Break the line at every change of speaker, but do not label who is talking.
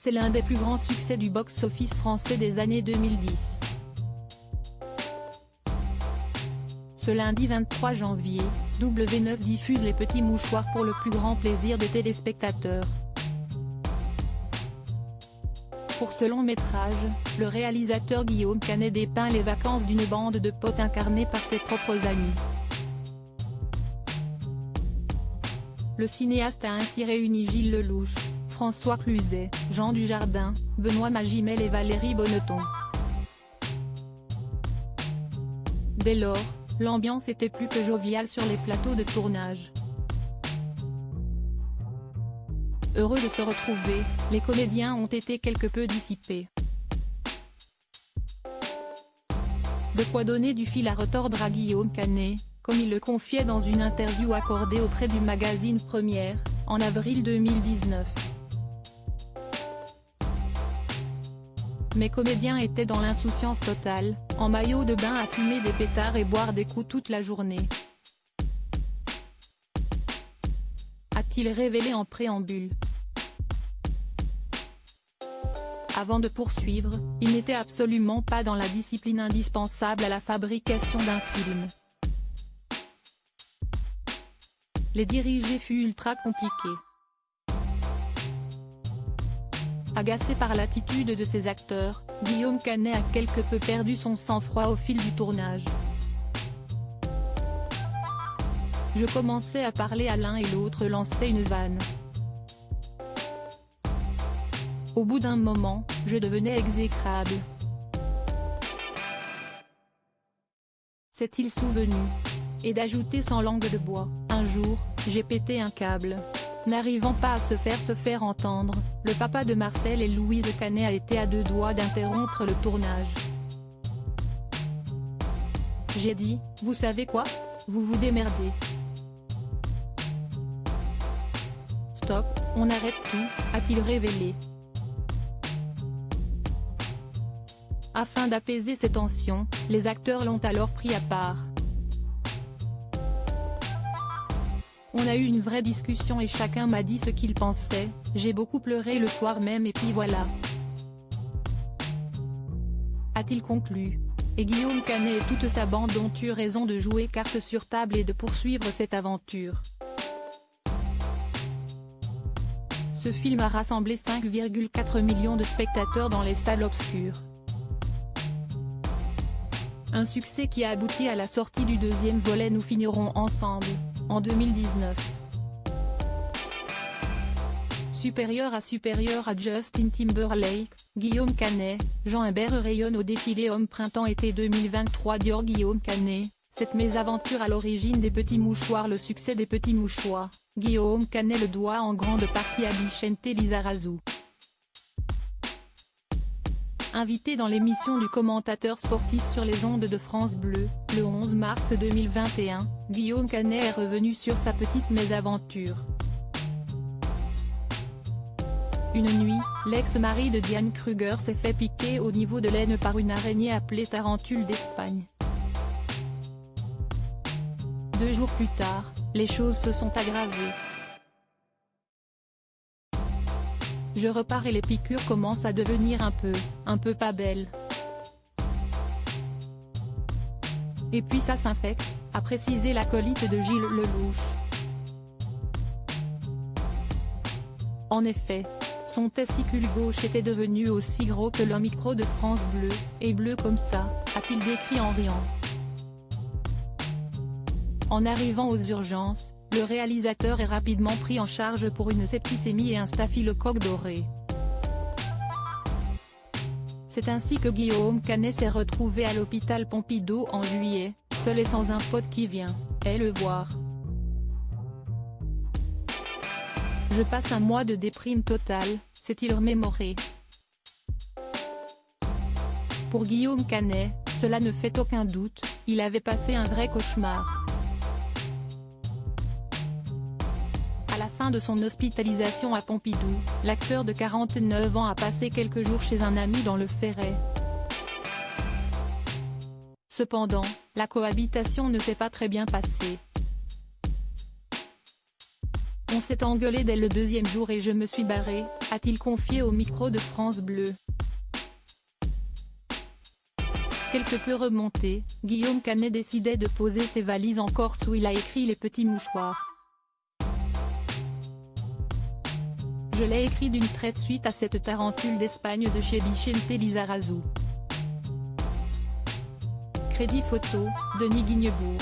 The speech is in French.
c'est l'un des plus grands succès du box-office français des années 2010. Ce lundi 23 janvier, W9 diffuse Les Petits Mouchoirs pour le plus grand plaisir des téléspectateurs. Pour ce long métrage, le réalisateur Guillaume Canet dépeint les vacances d'une bande de potes incarnée par ses propres amis. Le cinéaste a ainsi réuni Gilles Lelouch, François Cluzet, Jean Dujardin, Benoît Magimel et Valérie Bonneton. Dès lors, l'ambiance était plus que joviale sur les plateaux de tournage. Heureux de se retrouver, les comédiens ont été quelque peu dissipés. De quoi donner du fil à retordre à Guillaume Canet, comme il le confiait dans une interview accordée auprès du magazine Première, en avril 2019. Mes comédiens étaient dans l'insouciance totale, en maillot de bain à fumer des pétards et boire des coups toute la journée. A-t-il révélé en préambule. Avant de poursuivre, il n'était absolument pas dans la discipline indispensable à la fabrication d'un film. Les diriger fut ultra compliqué. Agacé par l'attitude de ses acteurs, Guillaume Canet a quelque peu perdu son sang-froid au fil du tournage. Je commençais à parler à l'un et l'autre lançait une vanne. Au bout d'un moment, je devenais exécrable. S'est-il souvenu. Et d'ajouter sans langue de bois, un jour, j'ai pété un câble. N'arrivant pas à se faire entendre, le papa de Marcel et Louise Canet a été à deux doigts d'interrompre le tournage. J'ai dit, vous savez quoi? Vous vous démerdez. Stop, on arrête tout, a-t-il révélé. Afin d'apaiser ces tensions, les acteurs l'ont alors pris à part. On a eu une vraie discussion et chacun m'a dit ce qu'il pensait, j'ai beaucoup pleuré le soir même et puis voilà. A-t-il conclu. Et Guillaume Canet et toute sa bande ont eu raison de jouer carte sur table et de poursuivre cette aventure. Ce film a rassemblé 5,4 millions de spectateurs dans les salles obscures. Un succès qui a abouti à la sortie du deuxième volet Nous finirons ensemble, en 2019. Supérieur à Justin Timberlake, Guillaume Canet, Jean Imbert rayonne au défilé Homme-Printemps-Été 2023 Dior Guillaume Canet, cette mésaventure à l'origine des Petits Mouchoirs. Le succès des Petits Mouchoirs, Guillaume Canet le doit en grande partie à Vicente Lizarazu. Invité dans l'émission du commentateur sportif sur les ondes de France Bleu, le 11 mars 2021, Guillaume Canet est revenu sur sa petite mésaventure. Une nuit, l'ex-mari de Diane Kruger s'est fait piquer au niveau de l'aine par une araignée appelée tarentule d'Espagne. 2 jours plus tard, les choses se sont aggravées. Je repars et les piqûres commencent à devenir un peu pas belles. Et puis ça s'infecte, a précisé l'acolyte de Gilles Lelouch. En effet, son testicule gauche était devenu aussi gros que le micro de France Bleu, et bleu comme ça, a-t-il décrit en riant. En arrivant aux urgences, le réalisateur est rapidement pris en charge pour une septicémie et un staphylocoque doré. C'est ainsi que Guillaume Canet s'est retrouvé à l'hôpital Pompidou en juillet, seul et sans un pote qui vient, le voir. Je passe un mois de déprime totale, s'est-il remémoré. Pour Guillaume Canet, cela ne fait aucun doute, il avait passé un vrai cauchemar. À la fin de son hospitalisation à Pompidou, l'acteur de 49 ans a passé quelques jours chez un ami dans le Ferret. Cependant, la cohabitation ne s'est pas très bien passée. On s'est engueulé dès le deuxième jour et je me suis barré, a-t-il confié au micro de France Bleu. Quelque peu remonté, Guillaume Canet décidait de poser ses valises en Corse où il a écrit les petits mouchoirs. Je l'ai écrit d'une traite suite à cette tarentule d'Espagne de chez Vicente Lizarazu. Crédit photo, Denis Guignebourg.